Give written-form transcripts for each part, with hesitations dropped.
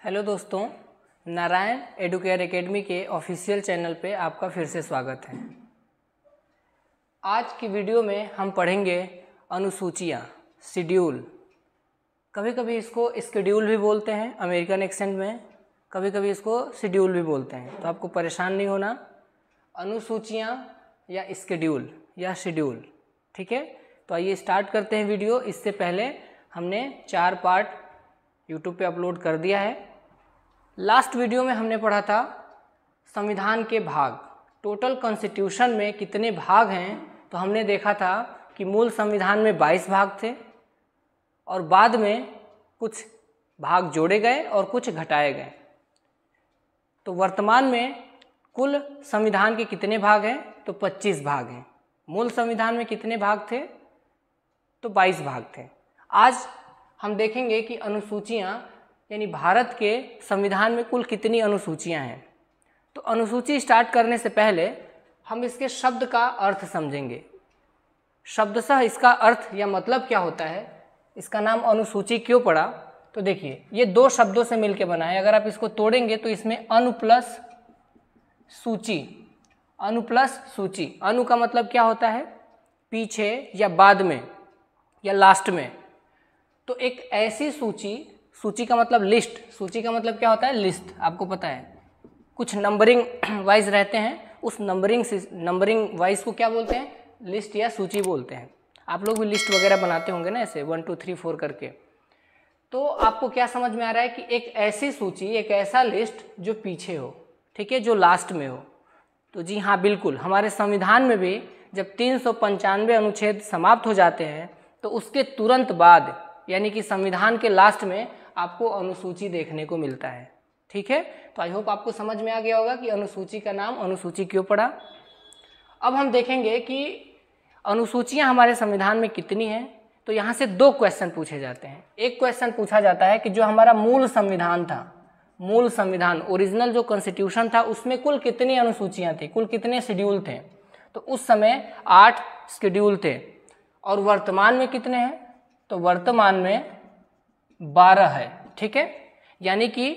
Hello दोस्तों, Narayan Educare academy के official channel पे आपका फिर से स्वागत है। आज की वीडियो में हम पढ़ेंगे अनुसूचियाँ, शेड्यूल। कभी कभी इसको स्केड्यूल भी बोलते हैं अमेरिकन एक्सेंट में, कभी कभी इसको शेड्यूल भी बोलते हैं, तो आपको परेशान नहीं होना। अनुसूचियाँ या स्केड्यूल या शेड्यूल, ठीक है। तो आइए स्टार्ट करते हैं वीडियो। इससे पहले हमने 4 पार्ट यूट्यूब पे अपलोड कर दिया है। लास्ट वीडियो में हमने पढ़ा था संविधान के भाग, टोटल कॉन्स्टिट्यूशन में कितने भाग हैं। तो हमने देखा था कि मूल संविधान में 22 भाग थे और बाद में कुछ भाग जोड़े गए और कुछ घटाए गए। तो वर्तमान में कुल संविधान के कितने भाग हैं? तो 25 भाग हैं। मूल संविधान में कितने भाग थे? तो 22 भाग थे। आज हम देखेंगे कि अनुसूचियाँ यानी भारत के संविधान में कुल कितनी अनुसूचियाँ हैं। तो अनुसूची स्टार्ट करने से पहले हम इसके शब्द का अर्थ समझेंगे। शब्दशः इसका अर्थ या मतलब क्या होता है, इसका नाम अनुसूची क्यों पड़ा। तो देखिए, ये 2 शब्दों से मिलकर बना है। अगर आप इसको तोड़ेंगे तो इसमें अनु प्लस सूची, अनु प्लस सूची। अनु का मतलब क्या होता है? पीछे या बाद में या लास्ट में। तो एक ऐसी सूची, सूची का मतलब लिस्ट, सूची का मतलब क्या होता है? लिस्ट। आपको पता है कुछ नंबरिंग वाइज रहते हैं, उस नंबरिंग वाइज को क्या बोलते हैं? लिस्ट या सूची बोलते हैं। आप लोग भी लिस्ट वगैरह बनाते होंगे ना, ऐसे 1 2 3 4 करके। तो आपको क्या समझ में आ रहा है कि एक ऐसी सूची, एक ऐसा लिस्ट जो पीछे हो, ठीक है, जो लास्ट में हो। तो जी हाँ, बिल्कुल। हमारे संविधान में भी जब 395 अनुच्छेद समाप्त हो जाते हैं तो उसके तुरंत बाद यानी कि संविधान के लास्ट में आपको अनुसूची देखने को मिलता है, ठीक है। तो आई होप आपको समझ में आ गया होगा कि अनुसूची का नाम अनुसूची क्यों पड़ा। अब हम देखेंगे कि अनुसूचियां हमारे संविधान में कितनी हैं। तो यहाँ से 2 क्वेश्चन पूछे जाते हैं। एक क्वेश्चन पूछा जाता है कि जो हमारा मूल संविधान था, मूल संविधान ओरिजिनल जो कॉन्स्टिट्यूशन था, उसमें कुल कितनी अनुसूचियाँ थी, कुल कितने शेड्यूल थे। तो उस समय 8 शेड्यूल थे और वर्तमान में कितने हैं? तो वर्तमान में 12 है, ठीक है। यानी कि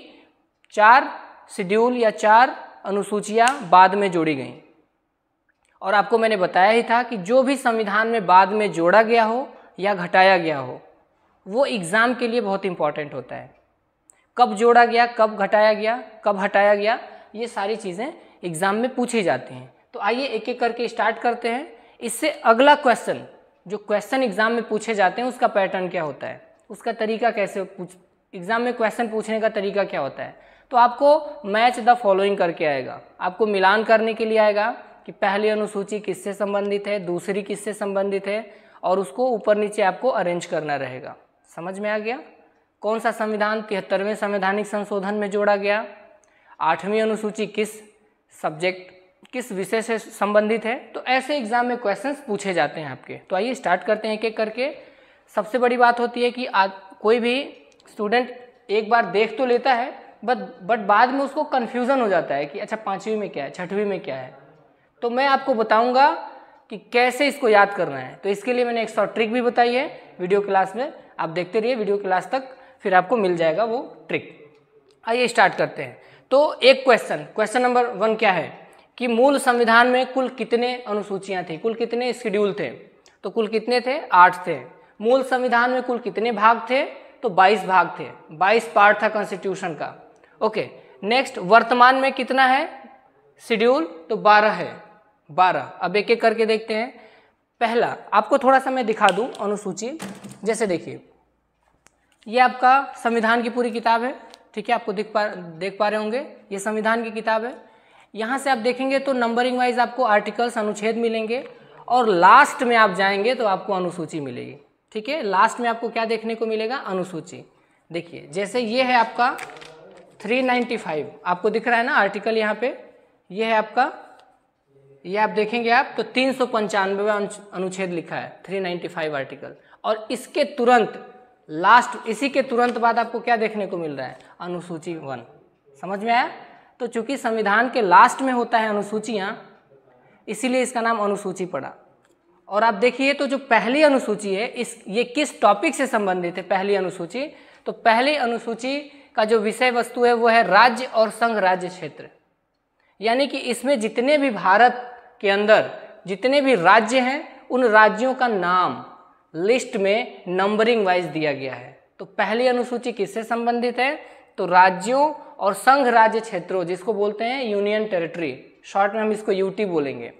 4 शेड्यूल या 4 अनुसूचियां बाद में जोड़ी गई। और आपको मैंने बताया ही था कि जो भी संविधान में बाद में जोड़ा गया हो या घटाया गया हो, वो एग्जाम के लिए बहुत इंपॉर्टेंट होता है। कब जोड़ा गया, कब घटाया गया, कब हटाया गया, ये सारी चीज़ें एग्जाम में पूछी जाती हैं। तो आइए एक एक करके स्टार्ट करते हैं। इससे अगला क्वेश्चन, जो क्वेश्चन एग्जाम में पूछे जाते हैं, उसका पैटर्न क्या होता है, उसका तरीका कैसे एग्जाम में क्वेश्चन पूछने का तरीका क्या होता है। तो आपको मैच द फॉलोइंग करके आएगा, आपको मिलान करने के लिए आएगा कि पहली अनुसूची किससे संबंधित है, दूसरी किससे संबंधित है, और उसको ऊपर नीचे आपको अरेंज करना रहेगा। समझ में आ गया? कौन सा संविधान 73वें संवैधानिक संशोधन में जोड़ा गया, 8वीं अनुसूची किस सब्जेक्ट, किस विषय से संबंधित है। तो ऐसे एग्जाम में क्वेश्चंस पूछे जाते हैं आपके। तो आइए स्टार्ट करते हैं एक एक करके। सबसे बड़ी बात होती है कि कोई भी स्टूडेंट एक बार देख तो लेता है, बट बाद में उसको कन्फ्यूज़न हो जाता है कि अच्छा 5वीं में क्या है, 6वीं में क्या है। तो मैं आपको बताऊंगा कि कैसे इसको याद करना है। तो इसके लिए मैंने एक शॉर्ट ट्रिक भी बताई है वीडियो क्लास में, आप देखते रहिए वीडियो क्लास तक, फिर आपको मिल जाएगा वो ट्रिक। आइए स्टार्ट करते हैं। तो एक क्वेश्चन नंबर 1 क्या है कि मूल संविधान में कुल कितने अनुसूचियां थी, कुल कितने शेड्यूल थे। तो कुल कितने थे? 8 थे। मूल संविधान में कुल कितने भाग थे? तो 22 भाग थे, 22 पार्ट था कॉन्स्टिट्यूशन का। ओके, नेक्स्ट, वर्तमान में कितना है शेड्यूल? तो 12 है, 12। अब एक एक करके देखते हैं। पहला, आपको थोड़ा सा मैं दिखा दूं अनुसूची। जैसे देखिए, ये आपका संविधान की पूरी किताब है, ठीक है, आपको देख पा रहे होंगे, ये संविधान की किताब है। यहाँ से आप देखेंगे तो नंबरिंग वाइज आपको आर्टिकल्स, अनुच्छेद मिलेंगे, और लास्ट में आप जाएंगे तो आपको अनुसूची मिलेगी, ठीक है। लास्ट में आपको क्या देखने को मिलेगा? अनुसूची। देखिए, जैसे ये है आपका 395, आपको दिख रहा है ना आर्टिकल यहाँ पे, ये है आपका, ये आप देखेंगे आप तो 395वां अनुच्छेद लिखा है, 395 आर्टिकल। और इसके तुरंत लास्ट, इसी के तुरंत बाद आपको क्या देखने को मिल रहा है? अनुसूची 1। समझ में आया? तो चूंकि संविधान के लास्ट में होता है अनुसूचियां, इसीलिए इसका नाम अनुसूची पड़ा। और आप देखिए तो जो पहली अनुसूची है, ये किस टॉपिक से संबंधित है? पहली अनुसूची, तो पहली अनुसूची का जो विषय वस्तु है वो है राज्य और संघ राज्य क्षेत्र। यानी कि इसमें जितने भी भारत के अंदर जितने भी राज्य हैं उन राज्यों का नाम लिस्ट में नंबरिंग वाइज दिया गया है। तो पहली अनुसूची किससे संबंधित है? तो राज्यों और संघ राज्य क्षेत्रों, जिसको बोलते हैं यूनियन टेरिटरी, शॉर्ट में हम इसको यूटी बोलेंगे।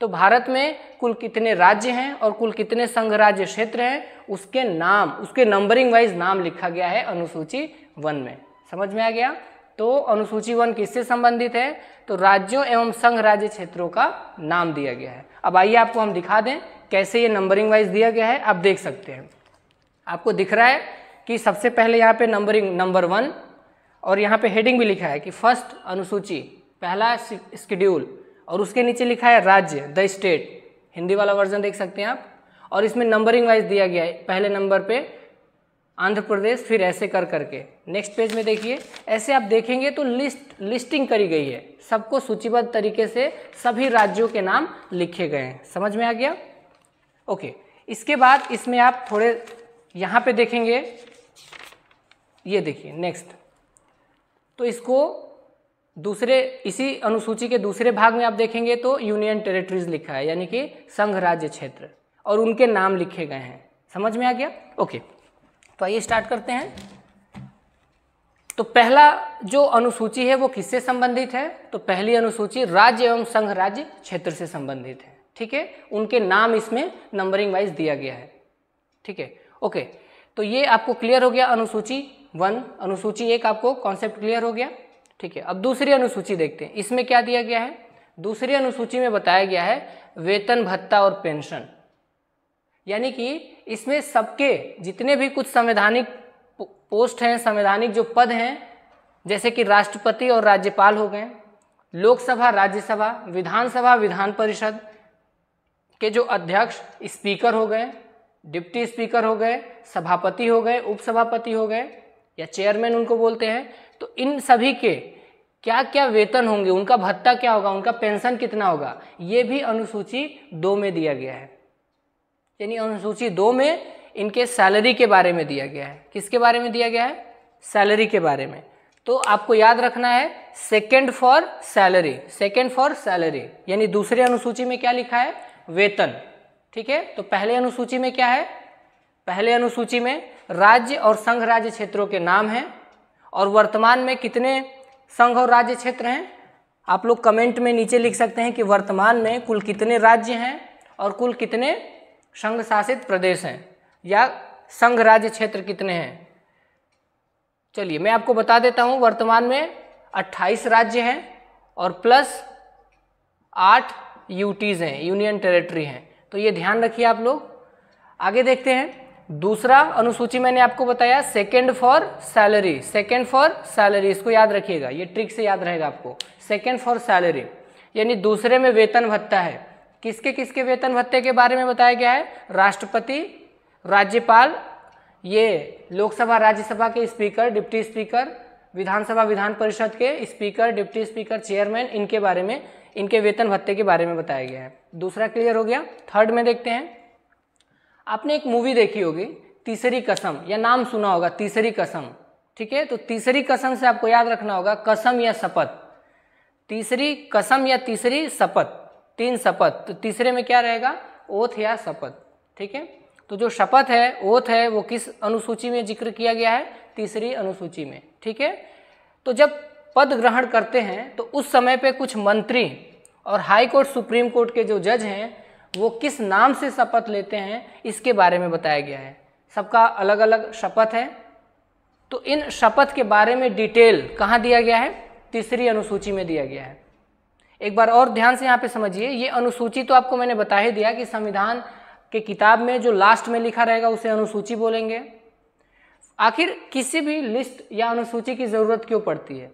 तो भारत में कुल कितने राज्य हैं और कुल कितने संघ राज्य क्षेत्र हैं, उसके नाम, उसके नंबरिंग वाइज नाम लिखा गया है अनुसूची 1 में। समझ में आ गया? तो अनुसूची 1 किससे संबंधित है? तो राज्यों एवं संघ राज्य क्षेत्रों का नाम दिया गया है। अब आइए आपको हम दिखा दें कैसे ये नंबरिंग वाइज दिया गया है। आप देख सकते हैं, आपको दिख रहा है कि सबसे पहले यहाँ पे नंबरिंग नंबर 1 और यहाँ पे हेडिंग भी लिखा है कि फर्स्ट अनुसूची, पहला शेड्यूल, और उसके नीचे लिखा है राज्य, द स्टेट, हिंदी वाला वर्जन देख सकते हैं आप। और इसमें नंबरिंग वाइज दिया गया है, पहले नंबर पे आंध्र प्रदेश, फिर ऐसे कर करके। नेक्स्ट पेज में देखिए, ऐसे आप देखेंगे तो लिस्टिंग करी गई है, सबको सूचीबद्ध तरीके से सभी राज्यों के नाम लिखे गए हैं। समझ में आ गया? ओके। इसके बाद इसमें आप थोड़े यहाँ पे देखेंगे, ये देखिए नेक्स्ट, तो इसको दूसरे, इसी अनुसूची के दूसरे भाग में आप देखेंगे तो यूनियन टेरिटरीज लिखा है, यानी कि संघ राज्य क्षेत्र, और उनके नाम लिखे गए हैं। समझ में आ गया? ओके, तो आइए स्टार्ट करते हैं। तो पहला जो अनुसूची है वो किससे संबंधित है? तो पहली अनुसूची राज्य एवं संघ राज्य क्षेत्र से संबंधित है। ठीक है, उनके नाम इसमें नंबरिंग वाइज दिया गया है। ठीक है, ओके। तो ये आपको क्लियर हो गया अनुसूची 1, अनुसूची 1 आपको कॉन्सेप्ट क्लियर हो गया। ठीक है, अब दूसरी अनुसूची देखते हैं, इसमें क्या दिया गया है। दूसरी अनुसूची में बताया गया है वेतन भत्ता और पेंशन, यानी कि इसमें सबके जितने भी कुछ संवैधानिक पोस्ट हैं, संवैधानिक जो पद हैं, जैसे कि राष्ट्रपति और राज्यपाल हो गए, लोकसभा, राज्यसभा, विधानसभा, विधान परिषद के जो अध्यक्ष, स्पीकर हो गए, डिप्टी स्पीकर हो गए, सभापति हो गए, उपसभापति हो गए, या चेयरमैन उनको बोलते हैं। तो इन सभी के क्या क्या वेतन होंगे, उनका भत्ता क्या होगा, उनका पेंशन कितना होगा, ये भी अनुसूची 2 में दिया गया है। यानी अनुसूची 2 में इनके सैलरी के बारे में दिया गया है। किसके बारे में दिया गया है? सैलरी के बारे में। तो आपको याद रखना है second for salary, second for salary, यानी दूसरे अनुसूची में क्या लिखा है? वेतन। ठीक है, तो पहले अनुसूची में क्या है? पहले अनुसूची में राज्य और संघ राज्य क्षेत्रों के नाम हैं, और वर्तमान में कितने संघ और राज्य क्षेत्र हैं? आप लोग कमेंट में नीचे लिख सकते हैं कि वर्तमान में कुल कितने राज्य हैं और कुल कितने संघ शासित प्रदेश हैं, या संघ राज्य क्षेत्र कितने हैं। चलिए मैं आपको बता देता हूं, वर्तमान में 28 राज्य हैं और प्लस 8 यूटीज हैं, यूनियन टेरिटरी हैं। तो ये ध्यान रखिए आप लोग। आगे देखते हैं, दूसरा अनुसूची मैंने आपको बताया second for salary, second for salary, इसको याद रखिएगा, ये ट्रिक से याद रहेगा आपको। सेकंड फॉर सैलरी यानी दूसरे में वेतन भत्ता है। किसके किसके वेतन भत्ते के बारे में बताया गया है? राष्ट्रपति, राज्यपाल, ये लोकसभा राज्यसभा के स्पीकर, डिप्टी स्पीकर, विधानसभा विधान परिषद के स्पीकर, डिप्टी स्पीकर, चेयरमैन, इनके बारे में, इनके वेतन भत्ते के बारे में बताया गया है। दूसरा क्लियर हो गया। थर्ड में देखते हैं, आपने एक मूवी देखी होगी तीसरी कसम, या नाम सुना होगा तीसरी कसम। ठीक है, तो तीसरी कसम से आपको याद रखना होगा कसम या शपथ। तीसरी कसम या तीसरी शपथ, 3 शपथ, तो तीसरे में क्या रहेगा? ओथ या शपथ। ठीक है, तो जो शपथ है, ओथ है, वो किस अनुसूची में जिक्र किया गया है? तीसरी अनुसूची में। ठीक है, तो जब पद ग्रहण करते हैं तो उस समय पे कुछ मंत्री और हाई कोर्ट, सुप्रीम कोर्ट के जो जज हैं वो किस नाम से शपथ लेते हैं, इसके बारे में बताया गया है। सबका अलग अलग शपथ है, तो इन शपथ के बारे में डिटेल कहाँ दिया गया है? तीसरी अनुसूची में दिया गया है। एक बार और ध्यान से यहाँ पे समझिए, ये अनुसूची तो आपको मैंने बता ही दिया कि संविधान के किताब में जो लास्ट में लिखा रहेगा उसे अनुसूची बोलेंगे। आखिर किसी भी लिस्ट या अनुसूची की जरूरत क्यों पड़ती है?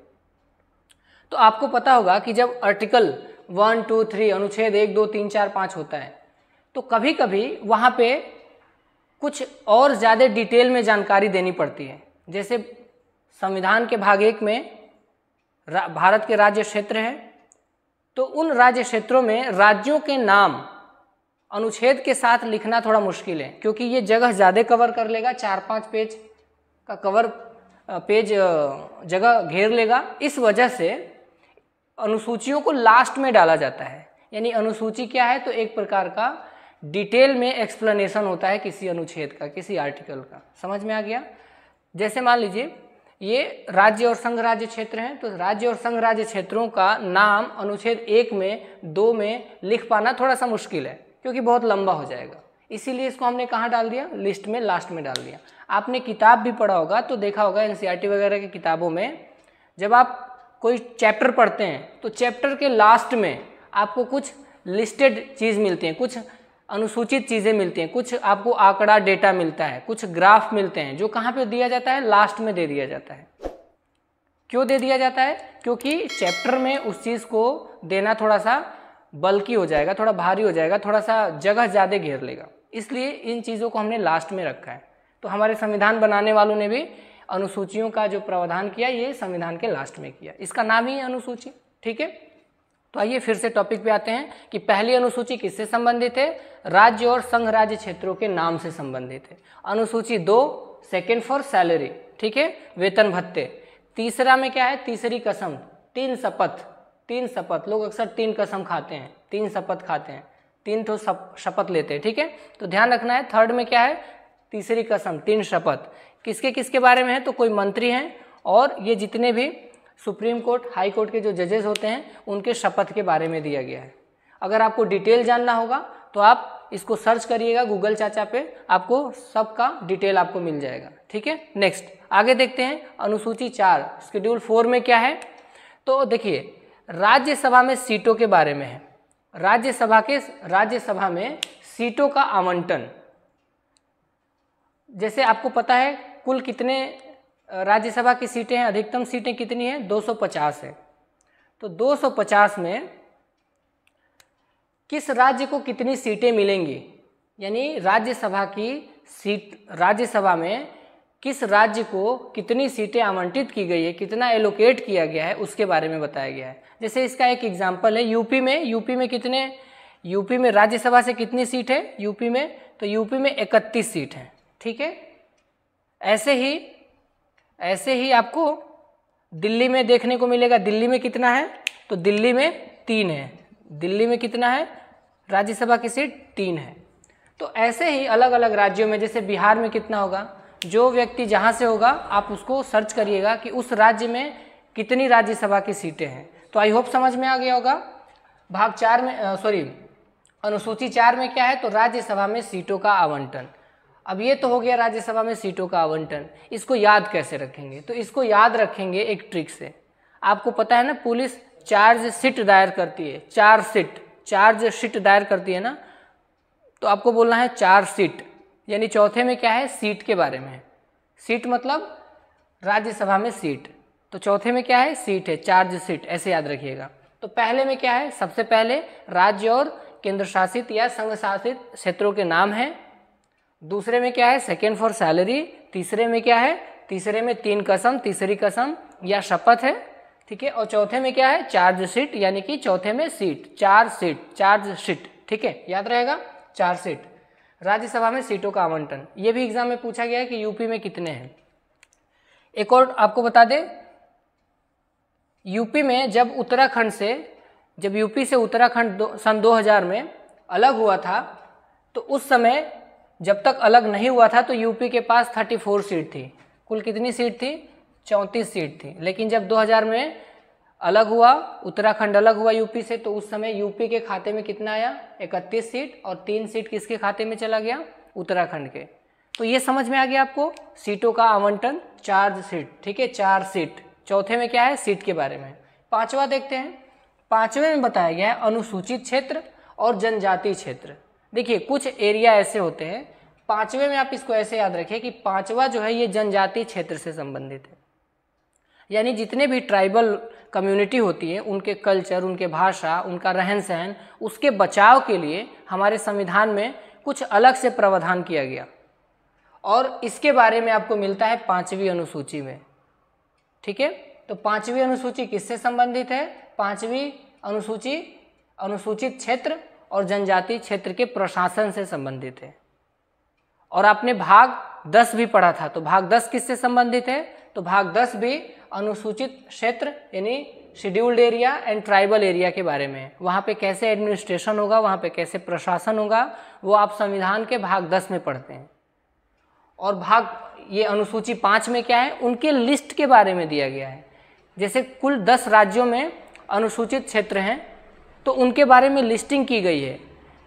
तो आपको पता होगा कि जब आर्टिकल 1, 2, 3 अनुच्छेद 1, 2, 3, 4, 5 होता है, तो कभी कभी वहाँ पे कुछ और ज़्यादा डिटेल में जानकारी देनी पड़ती है। जैसे संविधान के भाग 1 में भारत के राज्य क्षेत्र हैं, तो उन राज्य क्षेत्रों में राज्यों के नाम अनुच्छेद के साथ लिखना थोड़ा मुश्किल है, क्योंकि ये जगह ज़्यादा कवर कर लेगा, 4-5 पेज का कवर पेज जगह घेर लेगा। इस वजह से अनुसूचियों को लास्ट में डाला जाता है। यानी अनुसूची क्या है, तो एक प्रकार का डिटेल में एक्सप्लेनेशन होता है किसी अनुच्छेद का, किसी आर्टिकल का। समझ में आ गया? जैसे मान लीजिए ये राज्य और संघ राज्य क्षेत्र हैं, तो राज्य और संघ राज्य क्षेत्रों का नाम अनुच्छेद 1 में 2 में लिख पाना थोड़ा सा मुश्किल है, क्योंकि बहुत लंबा हो जाएगा। इसीलिए इसको हमने कहाँ डाल दिया, लिस्ट में लास्ट में डाल दिया। आपने किताब भी पढ़ा होगा तो देखा होगा एनसीईआरटी वगैरह की किताबों में, जब आप कोई चैप्टर पढ़ते हैं तो चैप्टर के लास्ट में आपको कुछ लिस्टेड चीज़ मिलती हैं, कुछ अनुसूचित चीज़ें मिलती हैं, कुछ आपको आंकड़ा डेटा मिलता है, कुछ ग्राफ मिलते हैं, जो कहाँ पे दिया जाता है, लास्ट में दे दिया जाता है। क्यों दे दिया जाता है? क्योंकि चैप्टर में उस चीज़ को देना थोड़ा सा बल्कि हो जाएगा, थोड़ा भारी हो जाएगा, थोड़ा सा जगह ज़्यादा घेर लेगा, इसलिए इन चीज़ों को हमने लास्ट में रखा है। तो हमारे संविधान बनाने वालों ने भी अनुसूचियों का जो प्रावधान किया ये संविधान के लास्ट में किया, इसका नाम ही है अनुसूची। ठीक है, तो आइए फिर से टॉपिक पे आते हैं कि पहली अनुसूची किससे संबंधित है, राज्य और संघ राज्य क्षेत्रों के नाम से संबंधित है। अनुसूची 2 सेकेंड फॉर सैलरी, ठीक है, वेतन भत्ते। तीसरा में क्या है, तीसरी कसम, 3 शपथ। 3 शपथ, लोग अक्सर 3 कसम खाते हैं, 3 शपथ खाते हैं, 3 तो शपथ लेते हैं। ठीक है, तो ध्यान रखना है। थर्ड में क्या है, तीसरी कसम, 3 शपथ। किसके किसके बारे में है, तो कोई मंत्री हैं और ये जितने भी सुप्रीम कोर्ट हाई कोर्ट के जो जजेस होते हैं उनके शपथ के बारे में दिया गया है। अगर आपको डिटेल जानना होगा तो आप इसको सर्च करिएगा गूगल चाचा पे, आपको सबका डिटेल आपको मिल जाएगा। ठीक है, नेक्स्ट आगे देखते हैं। अनुसूची 4 शेड्यूल 4 में क्या है, तो देखिए राज्यसभा में सीटों के बारे में है। राज्यसभा में सीटों का आवंटन, जैसे आपको पता है कुल कितने राज्यसभा की सीटें हैं, अधिकतम सीटें कितनी हैं, 250 है। तो 250 में किस राज्य को कितनी सीटें मिलेंगी, यानी राज्यसभा की सीट, राज्यसभा में किस राज्य को कितनी सीटें आवंटित की गई है, कितना एलोकेट किया गया है, उसके बारे में बताया गया है। जैसे इसका एक एग्जाम्पल है यूपी में राज्यसभा से कितनी सीट है यूपी में, तो यूपी में 31 सीट है। ठीक है, ऐसे ही आपको दिल्ली में देखने को मिलेगा। दिल्ली में कितना है, तो दिल्ली में 3 है। दिल्ली में कितना है, राज्यसभा की सीट 3 है। तो ऐसे ही अलग अलग राज्यों में, जैसे बिहार में कितना होगा, जो व्यक्ति जहाँ से होगा आप उसको सर्च करिएगा कि उस राज्य में कितनी राज्यसभा की सीटें हैं। तो आई होप समझ में आ गया होगा। भाग 4 में अनुसूची 4 में क्या है, तो राज्यसभा में सीटों का आवंटन। अब ये तो हो गया राज्यसभा में सीटों का आवंटन। इसको याद कैसे रखेंगे, तो इसको याद रखेंगे एक ट्रिक से। आपको पता है ना, पुलिस चार्जशीट दायर करती है, चार्जशीट दायर करती है ना, तो आपको बोलना है चार्जशीट, यानी चौथे में क्या है, सीट के बारे में। सीट मतलब राज्यसभा में सीट, तो चौथे में क्या है, सीट है, चार्जशीट, ऐसे याद रखिएगा। तो पहले में क्या है, सबसे पहले राज्य और केंद्र शासित या संघ शासित क्षेत्रों के नाम है। दूसरे में क्या है, सेकेंड फॉर सैलरी। तीसरे में क्या है, तीसरे में 3 कसम, तीसरी कसम या शपथ है। ठीक है, और चौथे में क्या है, चार्जशीट, यानी कि चौथे में सीट, चार्जशीट। ठीक है, याद रहेगा, चार्जशीट। राज्यसभा में सीटों का आवंटन, ये भी एग्जाम में पूछा गया है कि यूपी में कितने हैं। एक और आपको बता दें, यूपी में जब यूपी से उत्तराखंड सन 2000 में अलग हुआ था, तो उस समय जब तक अलग नहीं हुआ था तो यूपी के पास 34 सीट थी। कुल कितनी सीट थी, 34 सीट थी। लेकिन जब 2000 में अलग हुआ, उत्तराखंड अलग हुआ यूपी से, तो उस समय यूपी के खाते में कितना आया, 31 सीट, और 3 सीट किसके खाते में चला गया, उत्तराखंड के। तो ये समझ में आ गया आपको, सीटों का आवंटन, चार्जशीट। ठीक है, 4 सीट। चौथे में क्या है, सीट के बारे में। 5वां देखते हैं। 5वें में बताया गया है अनुसूचित क्षेत्र और जनजातीय क्षेत्र। देखिए कुछ एरिया ऐसे होते हैं, 5वें में आप इसको ऐसे याद रखिए कि 5वां जो है ये जनजातीय क्षेत्र से संबंधित है। यानी जितने भी ट्राइबल कम्युनिटी होती है, उनके कल्चर, उनके भाषा, उनका रहन सहन, उसके बचाव के लिए हमारे संविधान में कुछ अलग से प्रावधान किया गया, और इसके बारे में आपको मिलता है 5वीं अनुसूची में। ठीक है, तो 5वीं अनुसूची किससे संबंधित है, 5वीं अनुसूची अनुसूचित क्षेत्र और जनजातीय क्षेत्र के प्रशासन से संबंधित है। और आपने भाग 10 भी पढ़ा था, तो भाग 10 किससे संबंधित है, तो भाग 10 भी अनुसूचित क्षेत्र यानी scheduled area and tribal area के बारे में। वहाँ पे कैसे एडमिनिस्ट्रेशन होगा, वहाँ पे कैसे प्रशासन होगा, वो आप संविधान के भाग 10 में पढ़ते हैं। और भाग ये अनुसूची 5 में क्या है, उनके लिस्ट के बारे में दिया गया है। जैसे कुल 10 राज्यों में अनुसूचित क्षेत्र हैं, तो उनके बारे में लिस्टिंग की गई है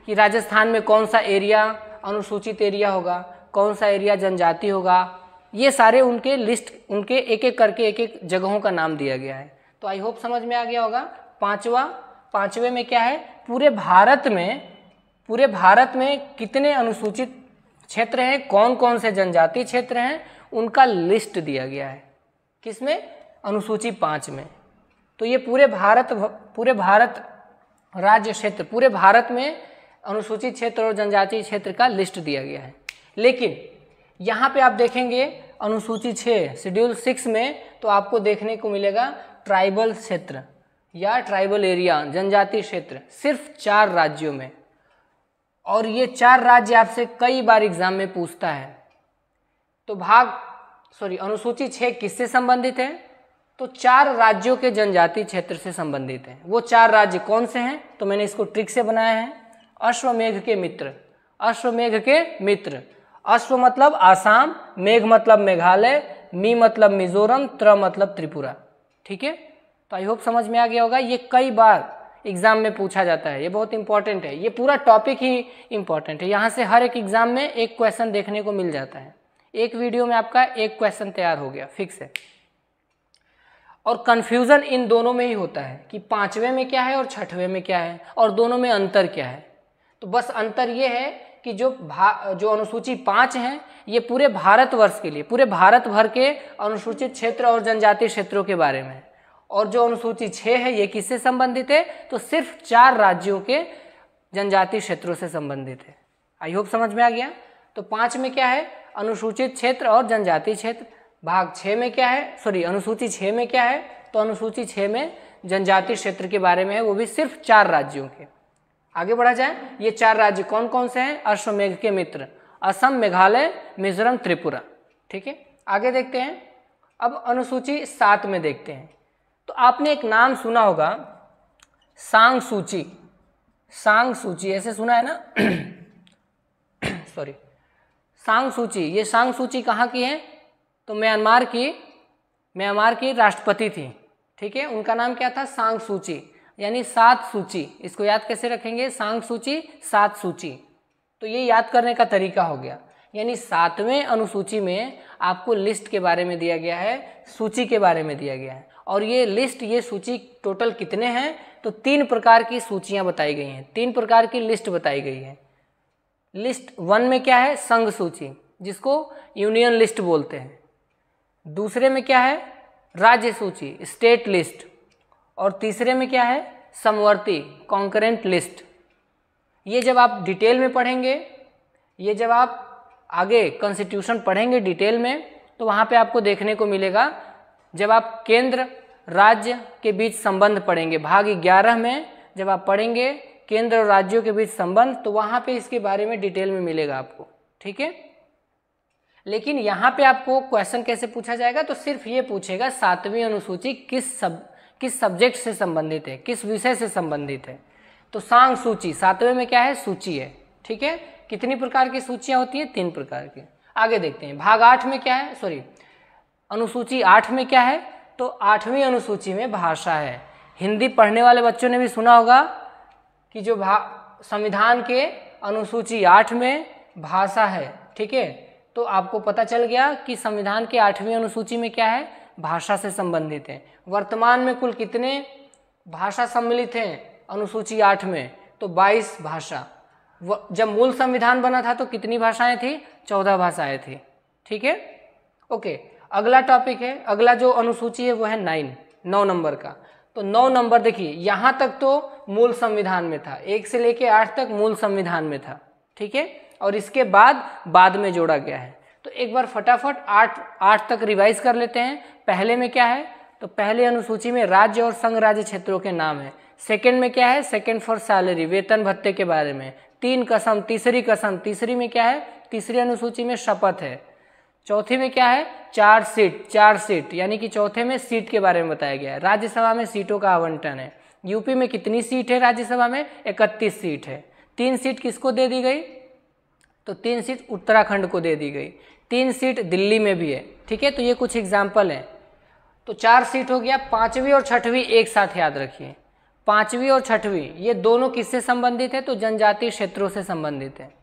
कि राजस्थान में कौन सा एरिया अनुसूचित एरिया होगा, कौन सा एरिया जनजाति होगा। ये सारे उनके लिस्ट, उनके एक एक करके एक एक जगहों का नाम दिया गया है। तो आई होप समझ में आ गया होगा। पांचवें में क्या है, पूरे भारत में कितने अनुसूचित क्षेत्र हैं, कौन कौन से जनजाति क्षेत्र हैं, उनका लिस्ट दिया गया है। किसमें? अनुसूची 5 में। तो ये पूरे भारत राज्य क्षेत्र, पूरे भारत में अनुसूचित क्षेत्र और जनजाति क्षेत्र का लिस्ट दिया गया है। लेकिन यहाँ पे आप देखेंगे अनुसूची 6 शेड्यूल 6 में, तो आपको देखने को मिलेगा ट्राइबल क्षेत्र या ट्राइबल एरिया, जनजाति क्षेत्र, सिर्फ 4 राज्यों में। और ये 4 राज्य आपसे कई बार एग्जाम में पूछता है। तो अनुसूची 6 किससे संबंधित है? तो 4 राज्यों के जनजाति क्षेत्र से संबंधित है। वो 4 राज्य कौन से हैं? तो मैंने इसको ट्रिक से बनाया है। अश्वमेघ के मित्र, अश्व मतलब आसाम, मेघ मतलब मेघालय, मी मतलब मिजोरम, त्र मतलब त्रिपुरा। ठीक है, तो आई होप समझ में आ गया होगा। ये कई बार एग्जाम में पूछा जाता है, ये बहुत इंपॉर्टेंट है, ये पूरा टॉपिक ही इंपॉर्टेंट है। यहाँ से हर एक एग्जाम में एक क्वेश्चन देखने को मिल जाता है। एक वीडियो में आपका एक क्वेश्चन तैयार हो गया, फिक्स है। और कन्फ्यूज़न इन दोनों में ही होता है कि 5वें में क्या है और 6वें में क्या है, और दोनों में अंतर क्या है। तो बस अंतर ये है कि जो अनुसूची 5 हैं, ये पूरे भारतवर्ष के लिए, पूरे भारत भर के अनुसूचित क्षेत्र और जनजाति क्षेत्रों के बारे में। और जो अनुसूची 6 है, ये किससे संबंधित है? तो सिर्फ 4 राज्यों के जनजाति क्षेत्रों से संबंधित है। आई होप समझ में आ गया। तो 5 में क्या है? अनुसूचित क्षेत्र और जनजाति क्षेत्र। भाग 6 में क्या है, अनुसूची 6 में क्या है? तो अनुसूची 6 में जनजाति क्षेत्र के बारे में है, वो भी सिर्फ 4 राज्यों के। आगे बढ़ा जाए, ये 4 राज्य कौन कौन से हैं? अश्वमेघ के मित्र, असम, मेघालय, मिजोरम, त्रिपुरा। ठीक है, आगे देखते हैं। अब अनुसूची 7 में देखते हैं। तो आपने एक नाम सुना होगा, सांग सूची, ऐसे सुना है ना? सांग सूची। ये सांग सूची कहाँ की है? तो म्यांमार की राष्ट्रपति थी। ठीक है, उनका नाम क्या था? सांग सूची, यानी 7 सूची। इसको याद कैसे रखेंगे? सांग सूची, 7 सूची। तो ये याद करने का तरीका हो गया। यानी 7वें अनुसूची में आपको लिस्ट के बारे में दिया गया है, सूची के बारे में दिया गया है। और ये सूची टोटल कितने हैं? तो 3 प्रकार की सूचियां बताई गई हैं, 3 प्रकार की लिस्ट बताई गई है। लिस्ट 1 में क्या है? संघ सूची, जिसको यूनियन लिस्ट बोलते हैं। दूसरे में क्या है? राज्य सूची, स्टेट लिस्ट। और तीसरे में क्या है? समवर्ती, कॉन्करेंट लिस्ट। ये जब आप डिटेल में पढ़ेंगे, ये जब आप आगे कॉन्स्टिट्यूशन पढ़ेंगे डिटेल में, तो वहाँ पे आपको देखने को मिलेगा। जब आप केंद्र राज्य के बीच संबंध पढ़ेंगे, भाग 11 में जब आप पढ़ेंगे केंद्र और राज्यों के बीच संबंध, तो वहाँ पे इसके बारे में डिटेल में मिलेगा आपको। ठीक है, लेकिन यहाँ पे आपको क्वेश्चन कैसे पूछा जाएगा? तो सिर्फ ये पूछेगा 7वीं अनुसूची किस सब्जेक्ट से संबंधित है, किस विषय से संबंधित है। तो सांग सूची 7वें में क्या है? सूची है। ठीक है, कितनी प्रकार की सूचियां होती हैं? 3 प्रकार की। आगे देखते हैं, भाग 8 में क्या है? अनुसूची 8 में क्या है? तो 8वीं अनुसूची में भाषा है। हिंदी पढ़ने वाले बच्चों ने भी सुना होगा कि जो संविधान के अनुसूची 8 में भाषा है। ठीक है, तो आपको पता चल गया कि संविधान के 8वीं अनुसूची में क्या है? भाषा से संबंधित है। वर्तमान में कुल कितने भाषा सम्मिलित हैं अनुसूची 8 में? तो 22 भाषा। जब मूल संविधान बना था तो कितनी भाषाएं थी? 14 भाषाएं थी। ठीक है, ओके। अगला टॉपिक है, अगला जो अनुसूची है वो है 9 नंबर का। तो 9 नंबर देखिए, यहाँ तक तो मूल संविधान में था, 1 से लेके 8 तक मूल संविधान में था। ठीक है, और इसके बाद में जोड़ा गया है। तो एक बार फटाफट 8 तक रिवाइज कर लेते हैं। पहले में क्या है? तो पहले अनुसूची में राज्य और संघ राज्य क्षेत्रों के नाम है। सेकंड में क्या है? सेकंड फॉर सैलरी, वेतन भत्ते के बारे में। 3 कसम, तीसरी कसम, तीसरी में क्या है? तीसरी अनुसूची में शपथ है। चौथे में क्या है, 4 सीट, 4 सीट, यानी कि चौथे में सीट के बारे में बताया गया है। राज्यसभा में सीटों का आवंटन है। यूपी में कितनी सीट है राज्यसभा में, 31 सीट है। 3 सीट किसको दे दी गई, तो 3 सीट उत्तराखंड को दे दी गई। 3 सीट दिल्ली में भी है, ठीक है। तो ये कुछ एग्जाम्पल हैं। तो 4 सीट हो गया। 5वीं और 6वीं एक साथ याद रखिए। 5वीं और 6वीं ये दोनों किससे संबंधित है, तो जनजातीय क्षेत्रों से संबंधित है।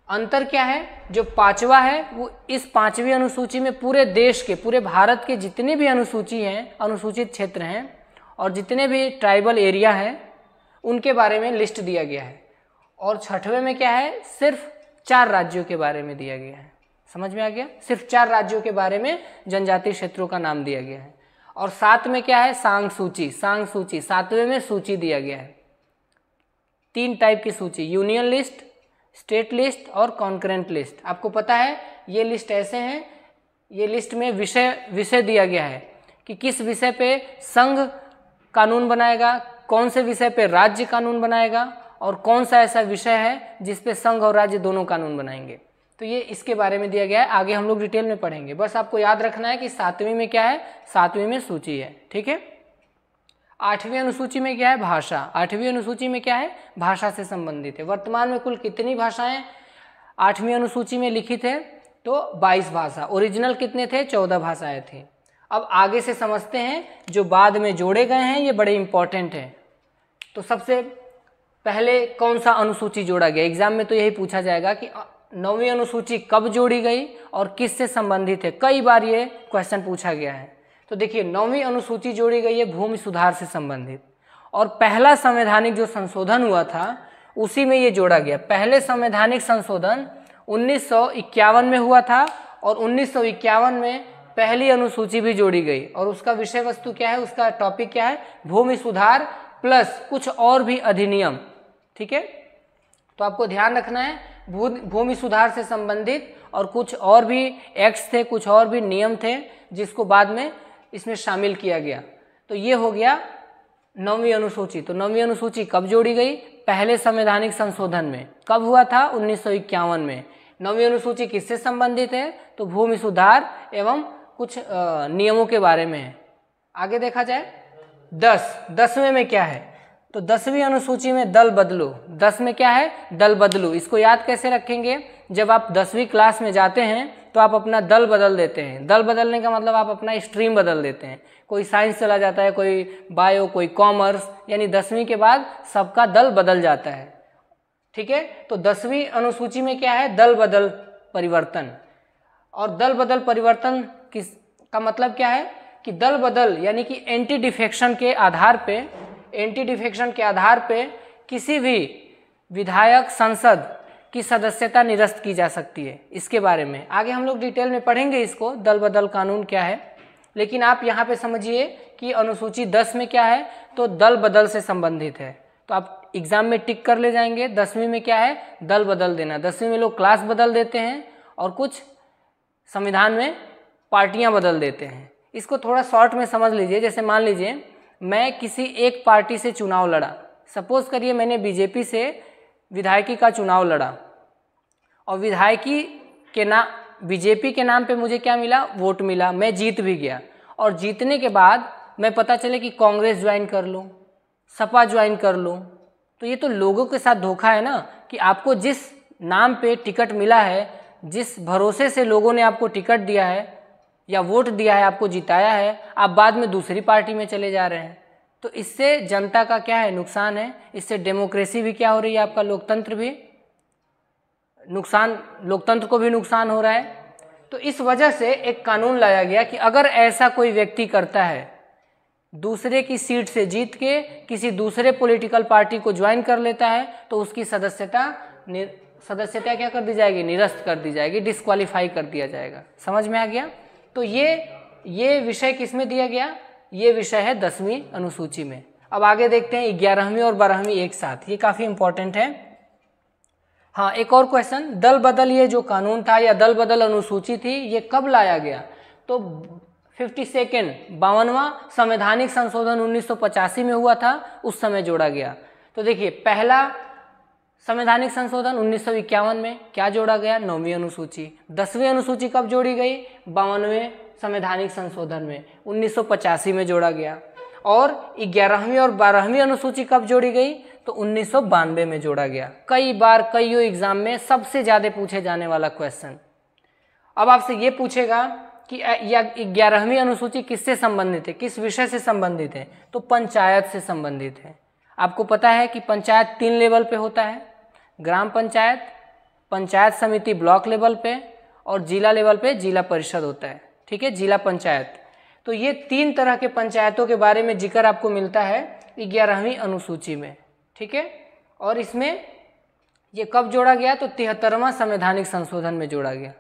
अंतर क्या है, जो 5वां है वो इस 5वीं अनुसूची में पूरे देश के, पूरे भारत के जितने भी अनुसूची हैं, अनुसूचित क्षेत्र हैं और जितने भी ट्राइबल एरिया हैं उनके बारे में लिस्ट दिया गया है। और 6वें में क्या है, सिर्फ 4 राज्यों के बारे में दिया गया है। समझ में आ गया, सिर्फ 4 राज्यों के बारे में जनजातीय क्षेत्रों का नाम दिया गया है। और 7 में क्या है, सांग सूची, सांग सूची। 7वें में सूची दिया गया है, 3 टाइप की सूची, यूनियन लिस्ट, स्टेट लिस्ट और कॉन्करेंट लिस्ट। आपको पता है ये लिस्ट ऐसे हैं, ये लिस्ट में विषय दिया गया है कि किस विषय पे संघ कानून बनाएगा, कौन से विषय पे राज्य कानून बनाएगा और कौन सा ऐसा विषय है जिस पे संघ और राज्य दोनों कानून बनाएंगे। तो ये इसके बारे में दिया गया है, आगे हम लोग डिटेल में पढ़ेंगे। बस आपको याद रखना है कि 7वीं में क्या है, 7वीं में सूची है, ठीक है। 8वीं अनुसूची में क्या है, भाषा। 8वीं अनुसूची में क्या है, भाषा से संबंधित है। वर्तमान में कुल कितनी भाषाएं 8वीं अनुसूची में लिखित है, तो 22 भाषा। ओरिजिनल कितने थे, 14 भाषाएं थी। अब आगे से समझते हैं, जो बाद में जोड़े गए हैं ये बड़े इंपॉर्टेंट हैं। तो सबसे पहले कौन सा अनुसूची जोड़ा गया, एग्जाम में तो यही पूछा जाएगा कि 9वीं अनुसूची कब जोड़ी गई और किससे संबंधित है। कई बार ये क्वेश्चन पूछा गया है। तो देखिए 9वीं अनुसूची जोड़ी गई है भूमि सुधार से संबंधित, और पहला संवैधानिक जो संशोधन हुआ था उसी में ये जोड़ा गया। पहले संवैधानिक संशोधन 1951 में हुआ था और 1951 में पहली अनुसूची भी जोड़ी गई। और उसका विषय वस्तु क्या है, उसका टॉपिक क्या है, भूमि सुधार प्लस कुछ और भी अधिनियम, ठीक है। तो आपको ध्यान रखना है भूमि सुधार से संबंधित और कुछ और भी एक्ट्स थे, कुछ और भी नियम थे जिसको बाद में इसमें शामिल किया गया। तो ये हो गया 9वीं अनुसूची। तो 9वीं अनुसूची कब जोड़ी गई, पहले संवैधानिक संशोधन में। कब हुआ था, 1951 में। 9वीं अनुसूची किससे संबंधित है, तो भूमि सुधार एवं कुछ नियमों के बारे में है। आगे देखा जाए 10वें में क्या है, तो 10वीं अनुसूची में दल बदलू। 10 में क्या है, दल बदलू। इसको याद कैसे रखेंगे, जब आप 10वीं क्लास में जाते हैं तो आप अपना दल बदल देते हैं। दल बदलने का मतलब आप अपना स्ट्रीम बदल देते हैं। कोई साइंस चला जाता है, कोई बायो, कोई कॉमर्स, यानी 10वीं के बाद सबका दल बदल जाता है, ठीक है। तो 10वीं अनुसूची में क्या है, दल बदल परिवर्तन। और दल बदल परिवर्तन किस का मतलब क्या है कि दल बदल यानी कि एंटी डिफेक्शन के आधार पे किसी भी विधायक संसद की सदस्यता निरस्त की जा सकती है। इसके बारे में आगे हम लोग डिटेल में पढ़ेंगे इसको, दल बदल कानून क्या है। लेकिन आप यहाँ पे समझिए कि अनुसूची 10 में क्या है, तो दल बदल से संबंधित है। तो आप एग्जाम में टिक कर ले जाएंगे। 10वीं में क्या है, दल बदल देना। 10वीं में लोग क्लास बदल देते हैं और कुछ संविधान में पार्टियां बदल देते हैं। इसको थोड़ा शॉर्ट में समझ लीजिए। जैसे मान लीजिए मैं किसी एक पार्टी से चुनाव लड़ा, सपोज करिए मैंने बीजेपी से विधायकी का चुनाव लड़ा और विधायकी के बीजेपी के नाम पे मुझे क्या मिला, वोट मिला, मैं जीत भी गया। और जीतने के बाद मैं पता चले कि कांग्रेस ज्वाइन कर लूँ, सपा ज्वाइन कर लूँ, तो ये तो लोगों के साथ धोखा है ना। कि आपको जिस नाम पे टिकट मिला है, जिस भरोसे से लोगों ने आपको टिकट दिया है या वोट दिया है, आपको जिताया है, आप बाद में दूसरी पार्टी में चले जा रहे हैं। तो इससे जनता का क्या है, नुकसान है। इससे डेमोक्रेसी भी क्या हो रही है, आपका लोकतंत्र भी नुकसान, लोकतंत्र को भी नुकसान हो रहा है। तो इस वजह से एक कानून लाया गया कि अगर ऐसा कोई व्यक्ति करता है, दूसरे की सीट से जीत के किसी दूसरे पॉलिटिकल पार्टी को ज्वाइन कर लेता है, तो उसकी सदस्यता क्या कर दी जाएगी, निरस्त कर दी जाएगी, डिस्क्वालीफाई कर दिया जाएगा। समझ में आ गया। तो ये विषय किसमें दिया गया, ये विषय है 10वीं अनुसूची में। अब आगे देखते हैं 11वीं और 12वीं एक साथ, ये काफी इंपॉर्टेंट है। हाँ, एक और क्वेश्चन, दल बदल ये जो कानून था या दल बदल अनुसूची थी, ये कब लाया गया, तो 52वां संवैधानिक संशोधन 1985 में हुआ था, उस समय जोड़ा गया। तो देखिए पहला संवैधानिक संशोधन 1951 में क्या जोड़ा गया? 9वीं अनुसूची। 10वीं अनुसूची कब जोड़ी गई? 52वें संवैधानिक संशोधन में 1985 में जोड़ा गया। और 11वीं और 12वीं अनुसूची कब जोड़ी गई? तो 1992 में जोड़ा गया। कई बार कईयों एग्जाम में सबसे ज़्यादा पूछे जाने वाला क्वेश्चन। अब आपसे ये पूछेगा कि 11वीं अनुसूची किससे संबंधित है, किस विषय से संबंधित है? तो पंचायत से संबंधित है। आपको पता है कि पंचायत 3 लेवल पे होता है, ग्राम पंचायत, पंचायत समिति ब्लॉक लेवल पे, और जिला लेवल पे जिला परिषद होता है। ठीक है, जिला पंचायत। तो ये 3 तरह के पंचायतों के बारे में जिक्र आपको मिलता है 11वीं अनुसूची में। ठीक है, और इसमें ये कब जोड़ा गया? तो 73वां संवैधानिक संशोधन में जोड़ा गया।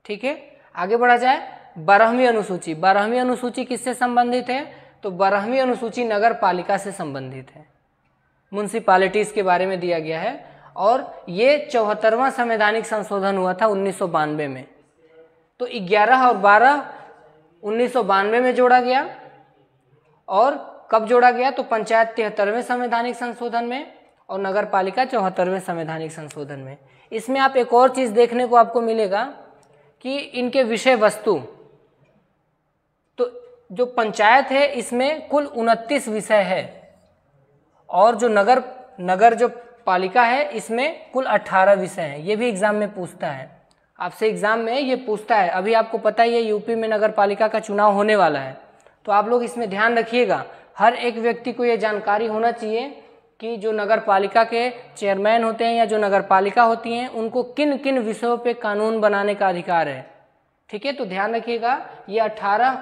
ठीक है, आगे बढ़ा जाए। 12वीं अनुसूची। 12वीं अनुसूची किससे संबंधित है? तो 12वीं अनुसूची नगर पालिका से संबंधित है, म्युनिसिपैलिटीज के बारे में दिया गया है। और ये 74वां संवैधानिक संशोधन हुआ था 1992 में। तो 11 और 12 1992 में जोड़ा गया। और कब जोड़ा गया? तो पंचायत 73वें संवैधानिक संशोधन में और नगर पालिका 74वें संवैधानिक संशोधन में। इसमें आप एक और चीज़ देखने को आपको मिलेगा कि इनके विषय वस्तु, तो जो पंचायत है इसमें कुल 29 विषय है, और जो नगर जो पालिका है इसमें कुल 18 विषय हैं। ये भी एग्जाम में पूछता है, आपसे एग्जाम में ये पूछता है। अभी आपको पता ही है यूपी में नगर पालिका का चुनाव होने वाला है, तो आप लोग इसमें ध्यान रखिएगा। हर एक व्यक्ति को ये जानकारी होना चाहिए कि जो नगर पालिका के चेयरमैन होते हैं या जो नगर पालिका होती हैं उनको किन किन विषयों पे कानून बनाने का अधिकार है। ठीक है, तो ध्यान रखिएगा, ये 18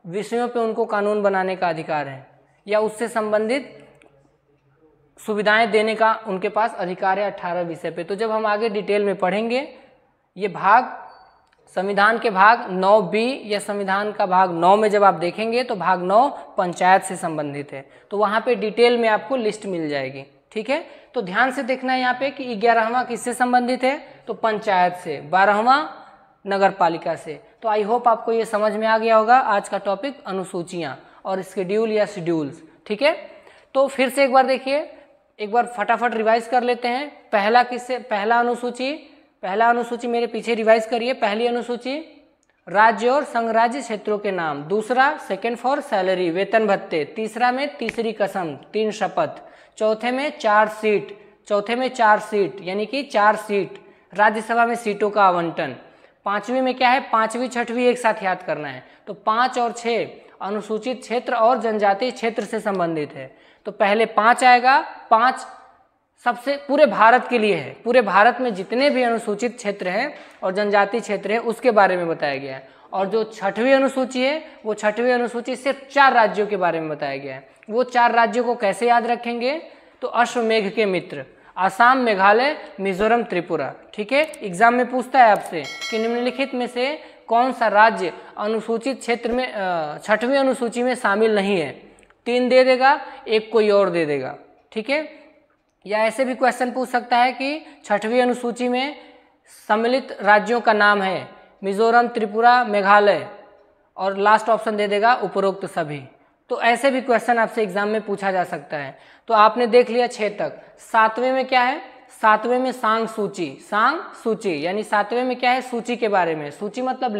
विषयों पे उनको कानून बनाने का अधिकार है या उससे संबंधित सुविधाएं देने का उनके पास अधिकार है 18 विषय पे। तो जब हम आगे डिटेल में पढ़ेंगे, ये भाग संविधान के भाग 9B या संविधान का भाग 9 में जब आप देखेंगे तो भाग 9 पंचायत से संबंधित है, तो वहाँ पे डिटेल में आपको लिस्ट मिल जाएगी। ठीक है, तो ध्यान से देखना है यहाँ पे कि 11वां किससे संबंधित है? तो पंचायत से, 12वां नगर पालिका से। तो आई होप आपको ये समझ में आ गया होगा आज का टॉपिक अनुसूचियाँ और शेड्यूल या शेड्यूल्स। ठीक है, तो फिर से एक बार देखिए, एक बार फटाफट रिवाइज कर लेते हैं। पहला अनुसूची मेरे पीछे रिवाइज करिए। पहली अनुसूची राज्य और संघ राज्य क्षेत्रों के नाम। दूसरा सेकंड फॉर सैलरी, वेतन भत्ते। तीसरा में तीसरी कसम, 3 शपथ। चौथे में 4 सीट यानी कि 4 सीट राज्यसभा में सीटों का आवंटन। 5वीं में क्या है? 5वीं 6वीं एक साथ याद करना है। तो 5 और 6 अनुसूचित क्षेत्र और जनजातीय क्षेत्र से संबंधित है। तो पहले 5 आएगा। 5 सबसे पूरे भारत के लिए है, पूरे भारत में जितने भी अनुसूचित क्षेत्र हैं और जनजातीय क्षेत्र है उसके बारे में बताया गया है। और जो 6वीं अनुसूची है वो 6वीं अनुसूची सिर्फ 4 राज्यों के बारे में बताया गया है। वो 4 राज्यों को कैसे याद रखेंगे? तो अश्वमेघ के मित्र, आसाम, मेघालय, मिजोरम, त्रिपुरा। ठीक है, एग्जाम में पूछता है आपसे कि निम्नलिखित में से कौन सा राज्य अनुसूचित क्षेत्र में 6वीं अनुसूची में शामिल नहीं है? 3 दे देगा, एक कोई और दे देगा। ठीक है, या ऐसे भी क्वेश्चन पूछ सकता है कि 6वीं अनुसूची में सम्मिलित राज्यों का नाम है मिजोरम, त्रिपुरा, मेघालय, और लास्ट ऑप्शन दे देगा उपरोक्त सभी। तो ऐसे भी क्वेश्चन आपसे एग्जाम में पूछा जा सकता है। तो आपने देख लिया 6 तक। 7वें में क्या है? 7वें में सांग सूची यानी 7वें में क्या है? सूची के बारे में। सूची मतलब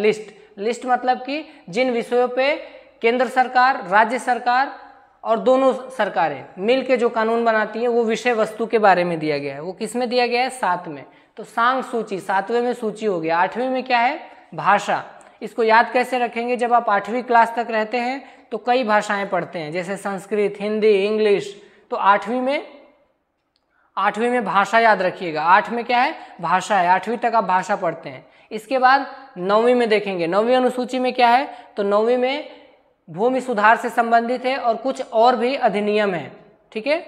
लिस्ट मतलब कि जिन विषयों पे केंद्र सरकार, राज्य सरकार और दोनों सरकारें मिलके जो कानून बनाती है वो विषय वस्तु के बारे में दिया गया है। वो किस में दिया गया है? 7 में। तो सांग सूची 7वें में सूची हो गया। 8वीं में क्या है? भाषा। इसको याद कैसे रखेंगे? जब आप 8वीं क्लास तक रहते हैं तो कई भाषाएं पढ़ते हैं, जैसे संस्कृत, हिंदी, इंग्लिश। तो 8वीं में भाषा याद रखिएगा। 8 में क्या है? भाषा है। 8वीं तक आप भाषा पढ़ते हैं। इसके बाद 9वीं में देखेंगे। 9वीं अनुसूची में क्या है? तो 9वीं में भूमि सुधार से संबंधित है और कुछ और भी अधिनियम है। ठीक है,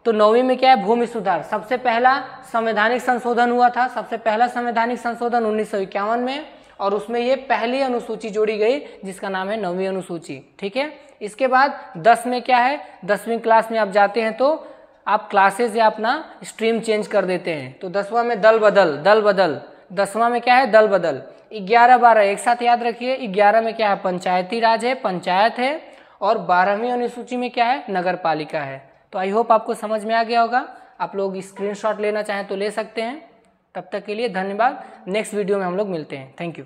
तो 9वीं में क्या है? भूमि सुधार। सबसे पहला संवैधानिक संशोधन हुआ था, सबसे पहला संवैधानिक संशोधन 1951 में, और उसमें ये पहली अनुसूची जोड़ी गई जिसका नाम है 9वीं अनुसूची। ठीक है, इसके बाद 10 में क्या है? 10वीं क्लास में आप जाते हैं तो आप क्लासेस या अपना स्ट्रीम चेंज कर देते हैं। तो 10वां में दल बदल। 10वां में क्या है? दल बदल। 11, 12 एक साथ याद रखिए। 11 में क्या है? पंचायती राज है, पंचायत है। और 12वीं अनुसूची में क्या है? नगर पालिका है। तो आई होप आपको समझ में आ गया होगा। आप लोग स्क्रीनशॉट लेना चाहें तो ले सकते हैं। तब तक के लिए धन्यवाद। नेक्स्ट वीडियो में हम लोग मिलते हैं। Thank you.